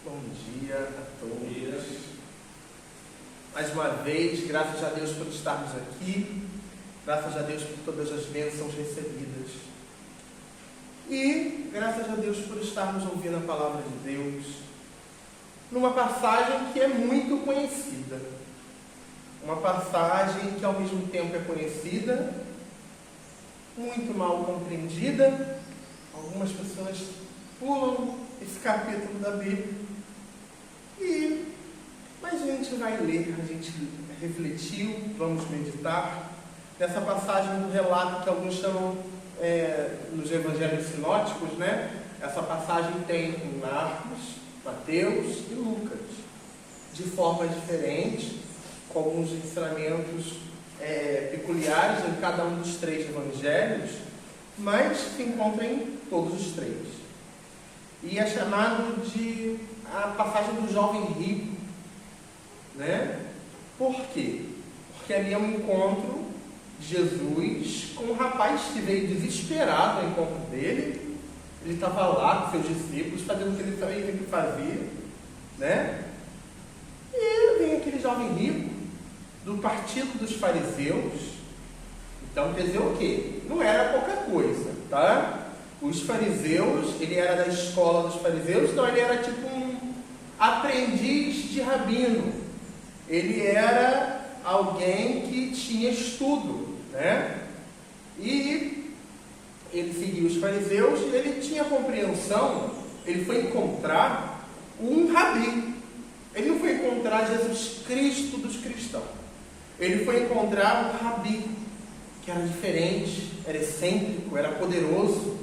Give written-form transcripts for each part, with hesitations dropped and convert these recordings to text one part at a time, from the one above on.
Bom dia a todos. Mais uma vez, graças a Deus por estarmos aqui, graças a Deus por todas as bênçãos recebidas e graças a Deus por estarmos ouvindo a palavra de Deus numa passagem que é muito conhecida, uma passagem que ao mesmo tempo é conhecida, muito mal compreendida. Algumas pessoas pulam esse capítulo da Bíblia, mas a gente vai ler, a gente refletiu, vamos meditar nessa passagem do relato que alguns chamam nos evangelhos sinóticos, né? Essa passagem tem em Marcos, Mateus e Lucas, de forma diferente, com alguns ensinamentos peculiares em cada um dos três evangelhos, mas se encontra em todos os três. E é chamado de a passagem do jovem rico, né? Por quê? Porque ali é um encontro de Jesus com um rapaz que veio desesperado ao encontro dele. Ele estava lá com seus discípulos, fazendo o que ele sabia que fazia, né? E vem aquele jovem rico do partido dos fariseus. Então quer dizer o quê? Não era pouca coisa, tá? Os fariseus, ele era da escola dos fariseus, então ele era tipo um aprendiz de rabino. Ele era alguém que tinha estudo, né? E ele seguia os fariseus e ele tinha compreensão. Ele foi encontrar um rabi. Ele não foi encontrar Jesus Cristo dos cristãos. Ele foi encontrar um rabi, que era diferente, era excêntrico, era poderoso.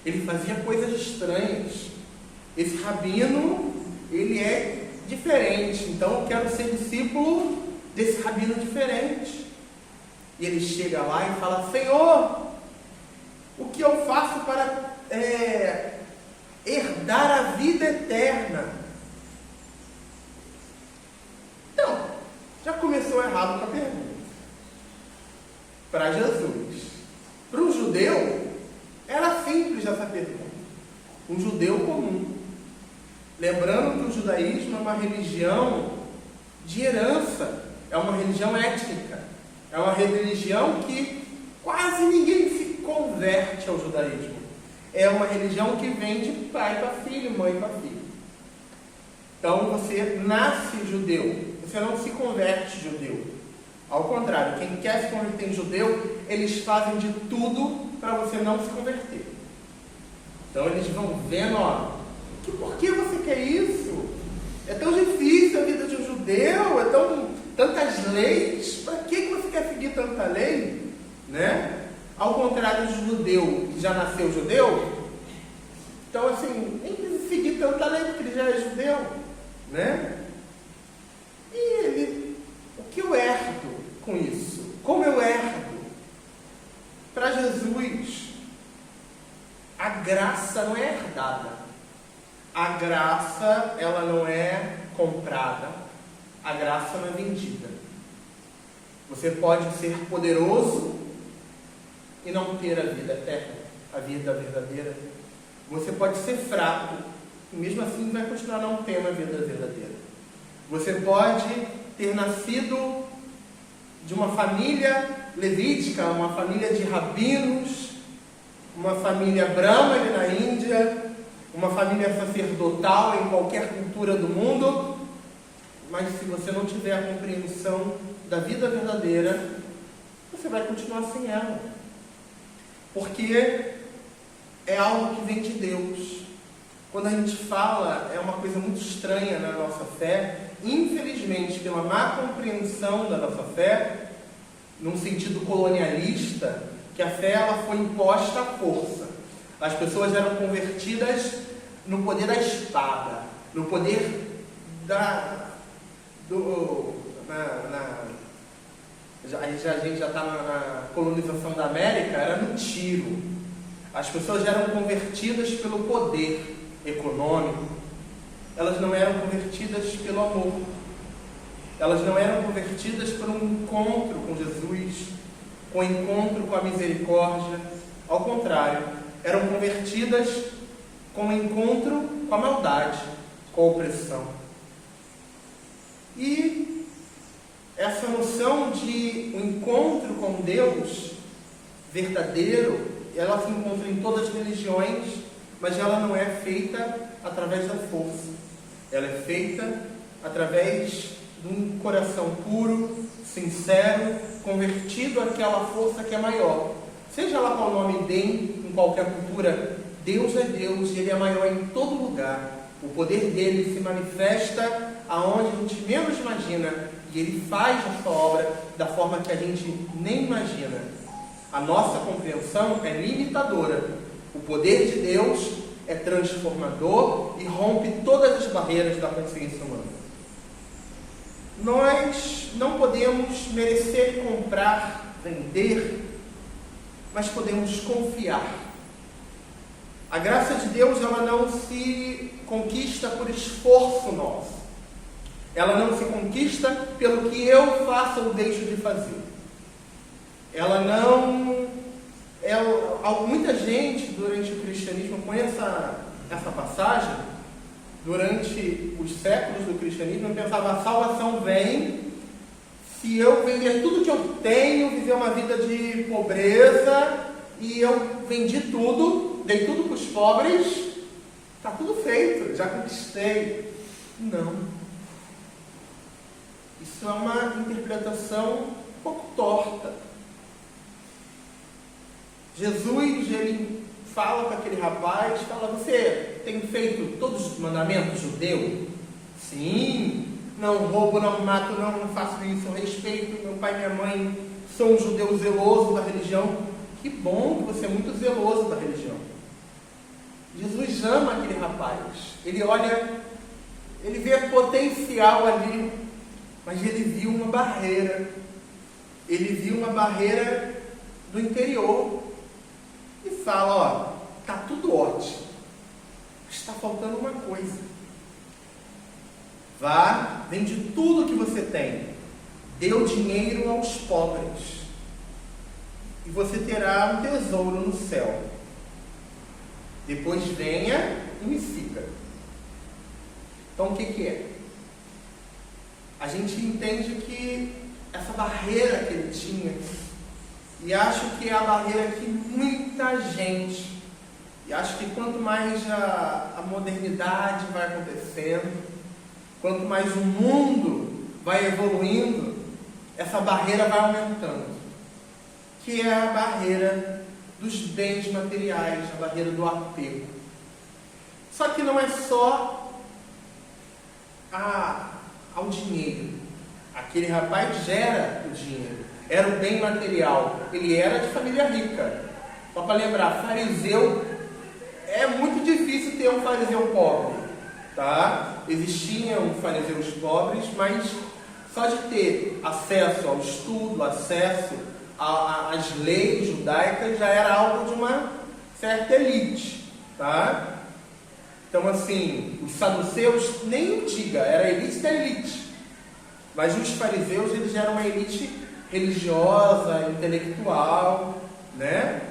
Ele fazia coisas estranhas. Esse rabino, ele é diferente. Então eu quero ser discípulo desse rabino diferente. E ele chega lá e fala: Senhor, o que eu faço para herdar a vida eterna? Então, já começou errado com a pergunta. Para Jesus. Para um judeu, era simples essa pergunta. Um judeu comum. Lembrando que o judaísmo é uma religião de herança, é uma religião étnica, é uma religião que quase ninguém se converte ao judaísmo. É uma religião que vem de pai para filho, mãe para filho. Então você nasce judeu, você não se converte judeu. Ao contrário, quem quer se converter em judeu, eles fazem de tudo para você não se converter. Então eles vão vendo, por que você quer isso? É tão difícil a vida de um judeu, tantas leis, para que você quer seguir tanta lei? Né? Ao contrário do judeu que já nasceu judeu, então assim, nem precisa seguir tanta lei porque ele já é judeu, né? E o que eu herdo com isso? Como eu herdo? Para Jesus, a graça não é herdada. A graça, ela não é comprada. A graça não é vendida. Você pode ser poderoso e não ter a vida eterna, a vida verdadeira. Você pode ser fraco e mesmo assim vai continuar não tendo a vida verdadeira. Você pode ter nascido de uma família levítica, uma família de rabinos, uma família brahma ali na Índia, uma família sacerdotal em qualquer cultura do mundo, mas se você não tiver a compreensão da vida verdadeira, você vai continuar sem ela, porque é algo que vem de Deus. Quando a gente fala, é uma coisa muito estranha na nossa fé, infelizmente, pela má compreensão da nossa fé, num sentido colonialista, que a fé ela foi imposta à força. As pessoas eram convertidas no poder da espada, no poder a gente já está na colonização da América, era no tiro. As pessoas eram convertidas pelo poder econômico. Elas não eram convertidas pelo amor. Elas não eram convertidas por um encontro com Jesus, com um encontro com a misericórdia. Ao contrário, eram convertidas com um encontro com a maldade. com a opressão. E essa noção de um encontro com Deus verdadeiro, ela se encontra em todas as religiões, mas ela não é feita através da força. Ela é feita através de um coração puro, sincero, convertido àquela força que é maior. Seja lá qual nome deem, em qualquer cultura, Deus é Deus e Ele é maior em todo lugar. O poder dele se manifesta aonde a gente menos imagina, e Ele faz a sua obra da forma que a gente nem imagina. A nossa compreensão é limitadora. O poder de Deus é transformador e rompe todas as barreiras da consciência humana. Nós não podemos merecer, comprar, vender, mas podemos confiar. A graça de Deus, ela não se conquista por esforço nosso. Ela não se conquista pelo que eu faço ou deixo de fazer. Ela não... muita gente, durante o cristianismo, com essa passagem, durante os séculos do cristianismo, pensava: a salvação vem se eu vender tudo que eu tenho, viver uma vida de pobreza, e eu vendi tudo, dei tudo para os pobres, está tudo feito, já conquistei. Não. Isso é uma interpretação um pouco torta. Jesus, ele fala com aquele rapaz, fala: você tem feito todos os mandamentos judeu? Sim. Não roubo, não mato, não faço isso, eu respeito meu pai e minha mãe, sou um judeu zeloso da religião. Que bom que você é muito zeloso da religião. Jesus ama aquele rapaz. Ele olha, ele vê potencial ali, mas ele viu uma barreira. Ele viu uma barreira do interior. E fala: ó, tá tudo ótimo, está faltando uma coisa. Vá, vende tudo que você tem, dê o dinheiro aos pobres, e você terá um tesouro no céu. Depois venha e me siga. Então o que é? A gente entende que essa barreira que ele tinha, e acho que é a barreira que muita gente, e acho que quanto mais a modernidade vai acontecendo, quanto mais o mundo vai evoluindo, essa barreira vai aumentando, que é a barreira dos bens materiais, a barreira do apego. Só que não é só ao dinheiro. Aquele rapaz gera o dinheiro, era o bem material, ele era de família rica. Só para lembrar, fariseu, é muito difícil ter um fariseu pobre, tá? Existiam fariseus pobres, mas só de ter acesso ao estudo, acesso às leis judaicas, já era algo de uma certa elite, tá? Então, assim, os saduceus, nem diga, era a elite da elite. Mas os fariseus, eles eram uma elite religiosa, intelectual, né?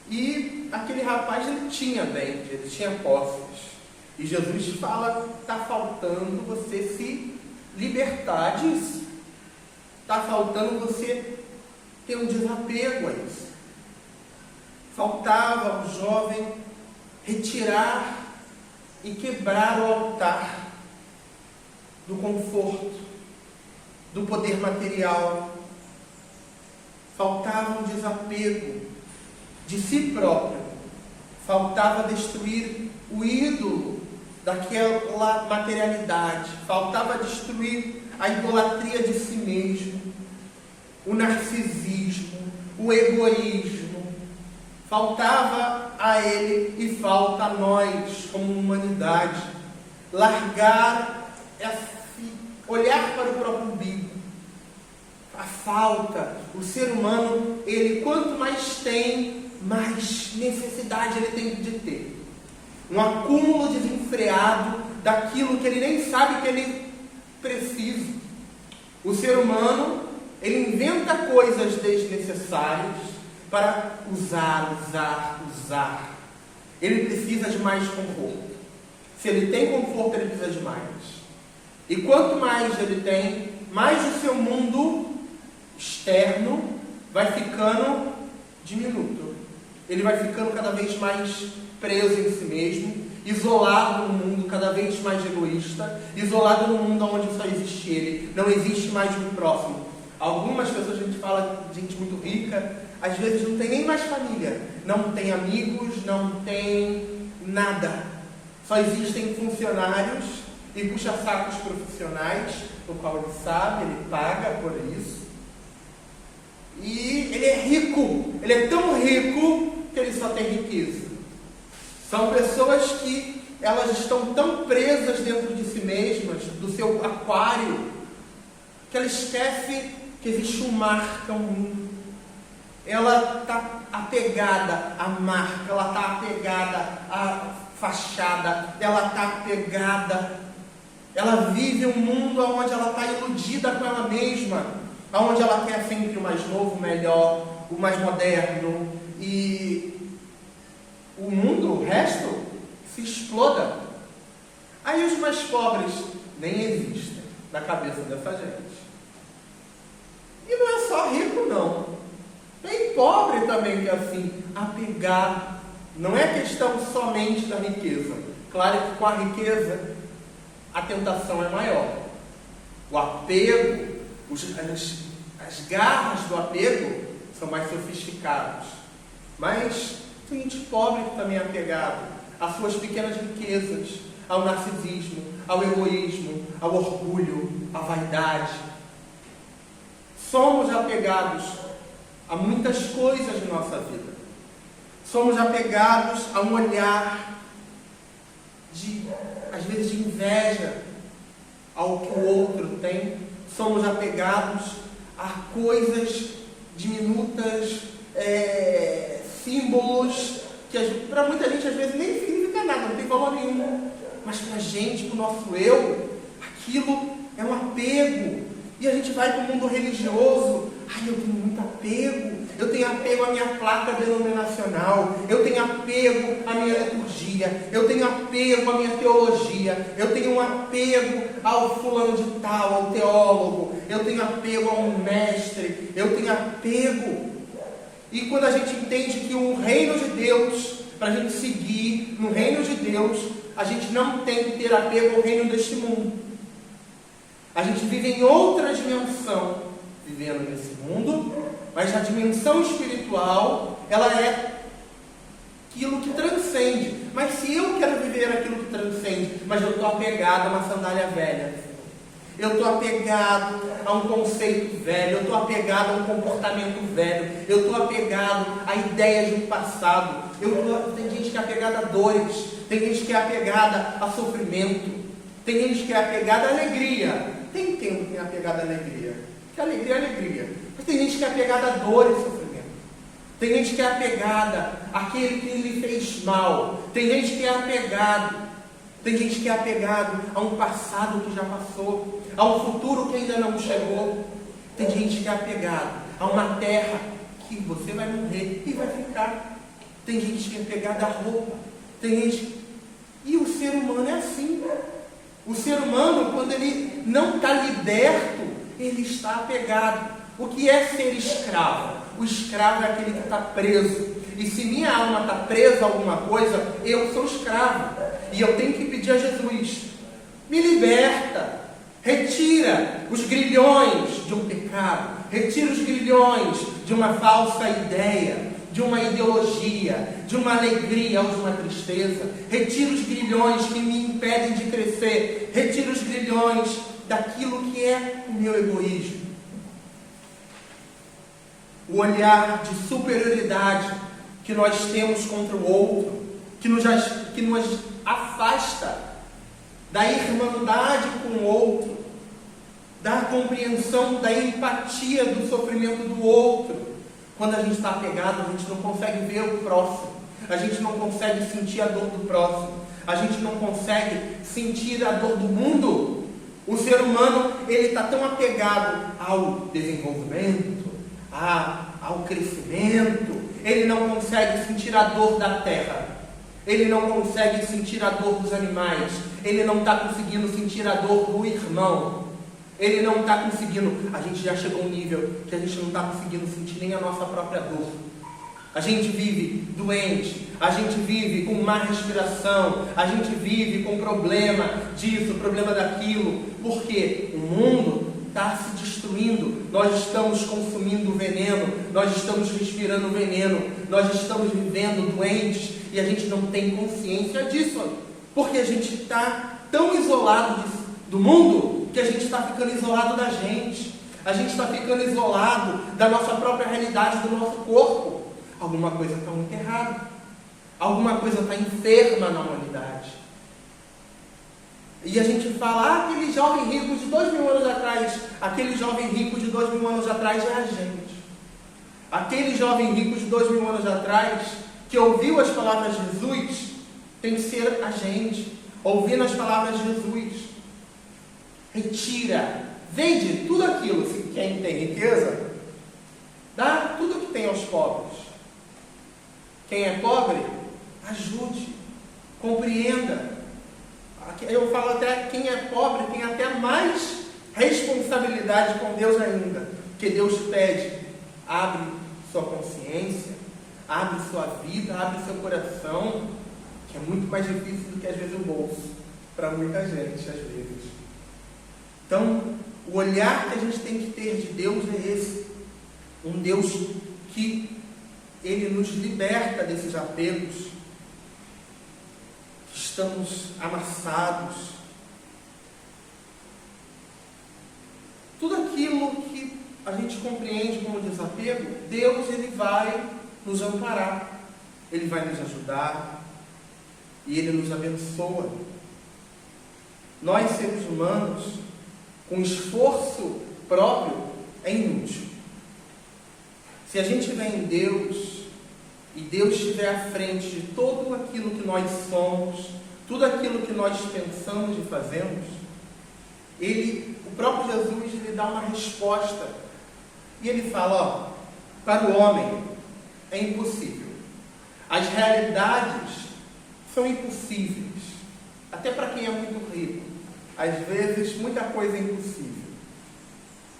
E aquele rapaz, ele tinha bens, ele tinha posses. E Jesus fala: está faltando você se libertar disso. Está faltando você ter um desapego a isso. Faltava ao jovem retirar e quebrar o altar do conforto, do poder material. Faltava um desapego de si próprio. Faltava destruir o ídolo daquela materialidade. Faltava destruir a idolatria de si mesmo, o narcisismo, o egoísmo. Faltava a ele e falta a nós como humanidade largar esse olhar para o próprio umbigo. A falta, o ser humano, ele quanto mais tem, mais necessidade ele tem de ter. Um acúmulo desenfreado daquilo que ele nem sabe que ele precisa. O ser humano, ele inventa coisas desnecessárias para usar. Ele precisa de mais conforto. Se ele tem conforto, ele precisa de mais. E quanto mais ele tem, mais o seu mundo externo vai ficando diminuto. Ele vai ficando cada vez mais preso em si mesmo, isolado no mundo, cada vez mais egoísta, isolado no mundo onde só existe ele, não existe mais o próximo. Algumas pessoas, a gente fala, gente muito rica, às vezes não tem nem mais família, não tem amigos, não tem nada. Só existem funcionários e puxa-sacos profissionais, o qual ele sabe, ele paga por isso. E ele é rico, ele é tão rico que ele só tem riqueza. São pessoas que elas estão tão presas dentro de si mesmas, do seu aquário, que ela esquece que existe um mar tão lindo. Ela está apegada à marca, ela está apegada à fachada, ela está apegada, ela vive um mundo onde ela está iludida com ela mesma, onde ela quer sempre o mais novo, o melhor, o mais moderno, e o mundo, o resto, se exploda. Aí os mais pobres nem existem na cabeça dessa gente. E não é só rico, não. Tem pobre também que é assim, apegado. Não é questão somente da riqueza. Claro que com a riqueza a tentação é maior. O apego, as garras do apego são mais sofisticadas. Mas tem gente pobre que também é apegado às suas pequenas riquezas, ao narcisismo, ao egoísmo, ao orgulho, à vaidade. Somos apegados a muitas coisas na nossa vida. Somos apegados a um olhar às vezes, de inveja ao que o outro tem. Somos apegados a coisas diminutas, símbolos, que para muita gente às vezes nem significa nada, não tem valor nenhum. Mas para a gente, para o nosso eu, aquilo é um apego. E a gente vai para o mundo religioso. Ai, eu tenho muito apego. Eu tenho apego à minha placa denominacional. Eu tenho apego à minha liturgia. Eu tenho apego à minha teologia. Eu tenho um apego ao fulano de tal, ao teólogo. Eu tenho apego a um mestre. Eu tenho apego. E quando a gente entende que o reino de Deus, para a gente seguir no reino de Deus, a gente não tem que ter apego ao reino deste mundo. A gente vive em outra dimensão, vivendo nesse mundo, mas a dimensão espiritual, ela é aquilo que transcende. Mas se eu quero viver aquilo que transcende, mas eu estou apegado a uma sandália velha, eu estou apegado a um conceito velho, eu estou apegado a um comportamento velho, eu estou apegado a ideias do passado, tem gente que é apegada a dores, tem gente que é apegada a sofrimento, tem gente que é apegada à alegria. Tem tempo que é apegada à alegria, porque alegria é alegria. Mas tem gente que é apegada a dor e sofrimento. Tem gente que é apegada àquele que lhe fez mal. Tem gente que é apegado. Tem gente que é apegado a um passado que já passou, a um futuro que ainda não chegou. Tem gente que é apegado a uma terra que você vai morrer e vai ficar. Tem gente que é apegada à roupa. Tem gente... E o ser humano é assim. O ser humano, quando ele não está liberto, ele está apegado. O que é ser escravo? O escravo é aquele que está preso. E se minha alma está presa a alguma coisa, eu sou escravo. E eu tenho que pedir a Jesus: me liberta, retira os grilhões de um pecado, retira os grilhões de uma falsa ideia, de uma ideologia, de uma alegria ou de uma tristeza. Retira os grilhões que me impedem de crescer. Retira os grilhões daquilo que é o meu egoísmo. O olhar de superioridade que nós temos contra o outro, que nos afasta da irmandade com o outro, da compreensão, da empatia do sofrimento do outro. Quando a gente está apegado, a gente não consegue ver o próximo, a gente não consegue sentir a dor do próximo, a gente não consegue sentir a dor do mundo. O ser humano, ele está tão apegado ao desenvolvimento, ao crescimento, ele não consegue sentir a dor da terra. Ele não consegue sentir a dor dos animais. Ele não está conseguindo sentir a dor do irmão. Ele não está conseguindo. A gente já chegou a um nível que a gente não está conseguindo sentir nem a nossa própria dor. A gente vive doente, a gente vive com má respiração, a gente vive com problema disso, problema daquilo. Porque o mundo está se destruindo. Nós estamos consumindo veneno, nós estamos respirando veneno, nós estamos vivendo doentes e a gente não tem consciência disso. Porque a gente está tão isolado do mundo que a gente está ficando isolado da gente. A gente está ficando isolado da nossa própria realidade, do nosso corpo. Alguma coisa está muito errada. Alguma coisa está enferma na humanidade. E a gente fala, aquele jovem rico de 2000 anos atrás, aquele jovem rico de 2000 anos atrás é a gente. Aquele jovem rico de 2000 anos atrás, que ouviu as palavras de Jesus, tem que ser a gente, ouvindo as palavras de Jesus. Retira, vende tudo aquilo, se quem tem riqueza, dá tudo que tem aos pobres. Quem é pobre, ajude, compreenda. Eu falo até quem é pobre tem até mais responsabilidade com Deus ainda, porque Deus pede, abre sua consciência, abre sua vida, abre seu coração, que é muito mais difícil do que às vezes o bolso, para muita gente às vezes. Então, o olhar que a gente tem que ter de Deus é esse, um Deus que Ele nos liberta desses apegos, estamos amassados. Tudo aquilo que a gente compreende como desapego, Deus Ele vai nos amparar, Ele vai nos ajudar e Ele nos abençoa. Nós, seres humanos, com esforço próprio, é inútil. Se a gente estiver em Deus e Deus estiver à frente de tudo aquilo que nós somos, tudo aquilo que nós pensamos e fazemos, o próprio Jesus, ele dá uma resposta. E ele fala, para o homem é impossível. As realidades são impossíveis. Até para quem é muito rico. Às vezes, muita coisa é impossível.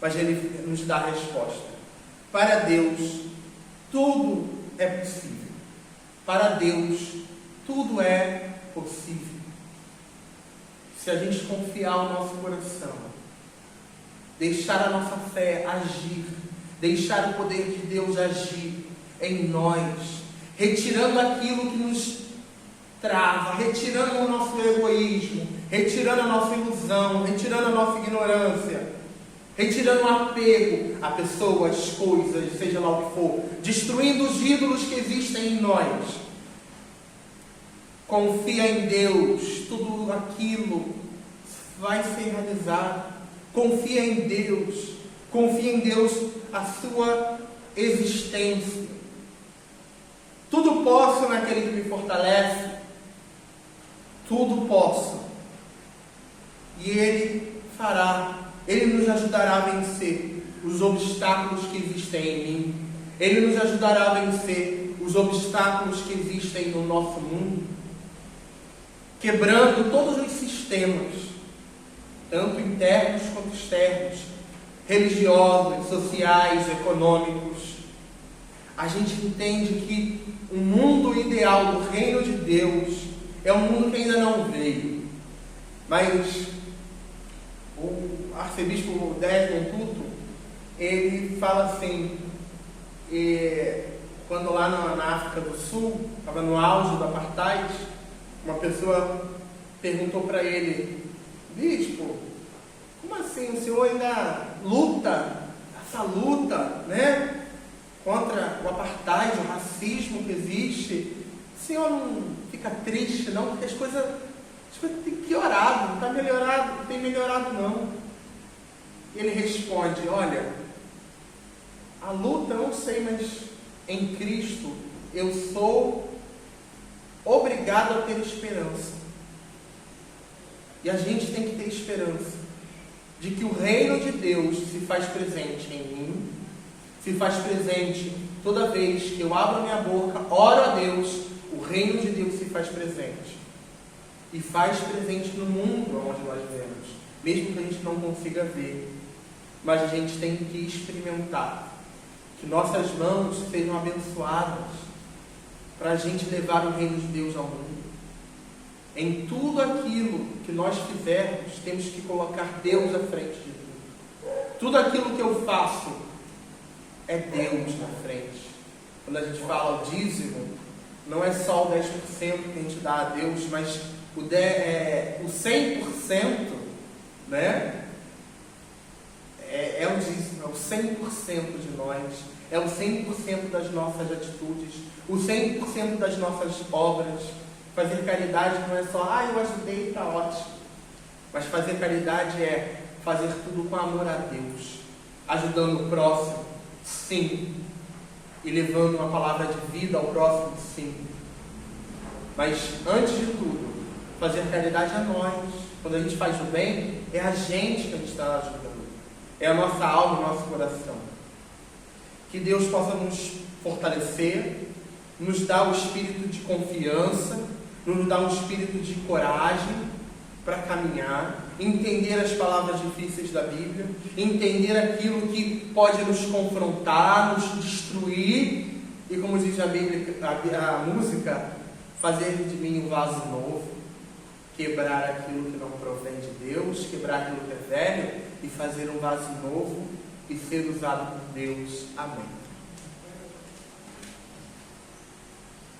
Mas ele nos dá a resposta. Para Deus, tudo é possível. Para Deus, tudo é possível. Se a gente confiar o nosso coração, deixar a nossa fé agir, deixar o poder de Deus agir em nós, retirando aquilo que nos trava, retirando o nosso egoísmo, retirando a nossa ilusão, retirando a nossa ignorância, retirando o apego a pessoas, coisas, seja lá o que for, destruindo os ídolos que existem em nós. Confia em Deus, tudo aquilo vai ser realizado. Confia em Deus a sua existência. Tudo posso naquele que me fortalece, tudo posso. E Ele fará. Ele nos ajudará a vencer os obstáculos que existem em mim. Ele nos ajudará a vencer os obstáculos que existem no nosso mundo, quebrando todos os sistemas, tanto internos quanto externos, religiosos, sociais, econômicos. A gente entende que o mundo ideal do reino de Deus é um mundo que ainda não veio. Mas o arcebispo Desmond Tutu, ele fala assim, quando lá na África do Sul, estava no auge do apartheid, uma pessoa perguntou para ele, bispo, como assim o senhor ainda luta, essa luta, né, contra o apartheid, o racismo que existe? O senhor não fica triste não, porque as coisas têm piorado, não está melhorado, não tem melhorado não. E ele responde, olha, a luta eu não sei, mas em Cristo eu sou obrigado a ter esperança. E a gente tem que ter esperança de que o reino de Deus se faz presente em mim, se faz presente toda vez que eu abro a minha boca, oro a Deus, o reino de Deus se faz presente. E faz presente no mundo onde nós vivemos, mesmo que a gente não consiga ver. Mas a gente tem que experimentar. Que nossas mãos sejam abençoadas para a gente levar o reino de Deus ao mundo. Em tudo aquilo que nós fizermos, temos que colocar Deus à frente de tudo. Tudo aquilo que eu faço é Deus na frente. Quando a gente fala o dízimo, não é só o 10% que a gente dá a Deus, mas o 100%, né? É o dízimo, é o 100% de nós, é o 100% das nossas atitudes, o 100% das nossas obras. Fazer caridade não é só, eu ajudei, está ótimo. Mas fazer caridade é fazer tudo com amor a Deus, ajudando o próximo, sim, e levando uma palavra de vida ao próximo, sim. Mas antes de tudo, fazer caridade a nós. Quando a gente faz o bem, é a gente que a gente está ajudando, é a nossa alma, o nosso coração. Que Deus possa nos fortalecer, nos dar o espírito de confiança, nos dar um espírito de coragem para caminhar, entender as palavras difíceis da Bíblia, entender aquilo que pode nos confrontar, nos destruir, e como diz a Bíblia, a música, fazer de mim um vaso novo, quebrar aquilo que não provém de Deus, quebrar aquilo que é velho, e fazer um vaso novo e ser usado por Deus. Amém.